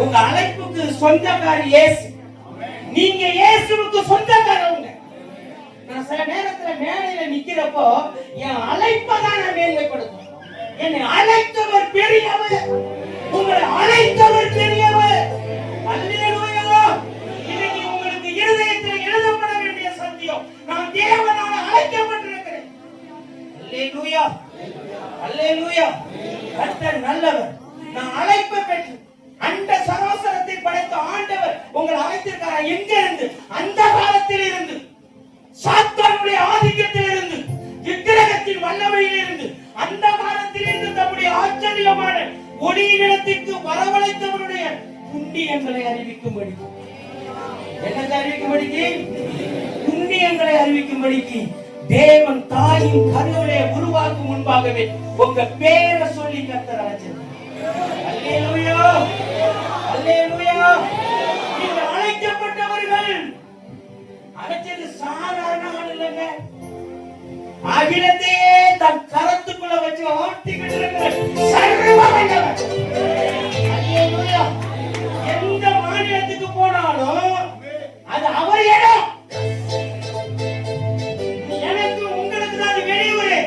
உங்க அழைப்புக்கு சொந்தக்காரி இயேசு. நீங்க இயேசுவுக்கு சொந்தக்காரவங்க. நான் சில நேரத்துல மேடையில நிக்கிறப்போ என் அழைப்பை தான் நான் மேன்மைப்படுத்தும். என்னை அழைத்தவர் பெரியவர், உங்களை அழைத்தவர் பெரியவர். அல்லேலூயா. இன்னைக்கு உங்களுக்கு இருதயத்தில் எழுதப்பட வேண்டிய சத்தியம், நான் தேவனால் அழைக்கப்பட்டிருக்கிறேன். அல்லேலூயா, அல்லேலூயா. கர்த்தர் நல்லவர். நான் அழைப்பை பெற்று அந்த சராசரத்தை படைத்த ஆண்டவர் உங்களை அழைத்திருக்கிறார். எங்க இருந்து? அந்த காலத்தில் இருந்து, சாத்தானுடைய ஆதிக்கத்தில் இருந்து, விக்கிரகத்தின் வல்லமையில் இருந்து, அந்த காலத்தில் இருந்து தம்முடைய ஆச்சரியமான ஒளியினிடத்திற்கு வரவழைத்தவருடைய புண்ணியங்களை அறிவிக்கும்படி, என்னத்தை அறிவிக்கும்படிக்கு? புண்ணியங்களை அறிவிக்கும்படிக்கு தேவன் தாயின் கருவிலே உருவாக்கும் முன்பாகவே உங்க பேரை சொல்லி கர்த்தர் அழைச்சிருக்கிறார். அல்லேலூயா, அல்லேலூயா. நீங்க அழைக்கப்பட்டவர்கள். அழைச்சது சாதாரண ஆள் இல்லைங்க. அகிலத்தையே தன் கரத்துக்குள்ள வச்சு ஆட்டிக்கிட்டு இருக்கிற சர்வ வல்லவர். அல்லேலூயா. எந்த மாநிலத்துக்கு போனாலும் அது அவர் இடம். எனக்கு உங்களுக்கு தான் வெளியூரு.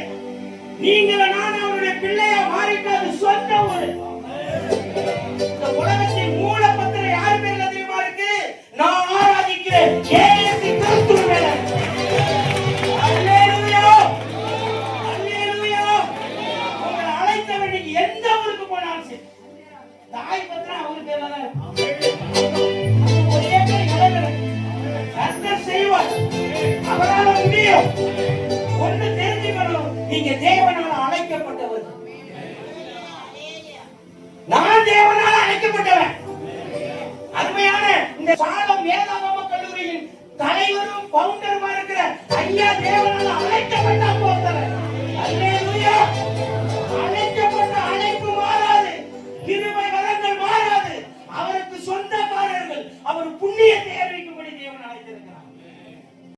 நீங்கள நான் அவருடைய பிள்ளையா மாறிட்டாது சொந்த ஊரு. இந்த உலகத்தின் மூலப்பத்திரம் யார் பேர்ல தெரியுமா இருக்கு? நான் ஆராதிக்கிறேன் இயேசு கிறிஸ்துவே. அல்லேலூயா, அல்லேலூயா. உங்களை அழைத்தவர் நீங்க எந்த ஊருக்கு போனாலும் சரி, தாய் பத்திரம் அவர் பேர்ல தான் இருக்கு. ஒரே பேர் இடம் கர்த்தர் செய்வார். அவரால் முடியும். ஒன்று தெரிஞ்சுக்கணும், நீங்க தேவனால் அழைக்கப்பட்டவர். நான் தேவனால் அழைக்கப்பட்டவன். அருமையான இந்த சாலம் வேதாகம கல்லூரியின் தலைவரும் பவுண்டருமா இருக்கிற ஐயா தேவனால் அழைக்கப்பட்ட அப்போஸ்தலர். அல்லேலூயா. அழைக்கப்பட்ட அழைப்பு மாறாது, கிருபை வரங்கள் மாறாது. அவருக்கு சொந்தக்காரர்கள், அவர் புண்ணியத்தை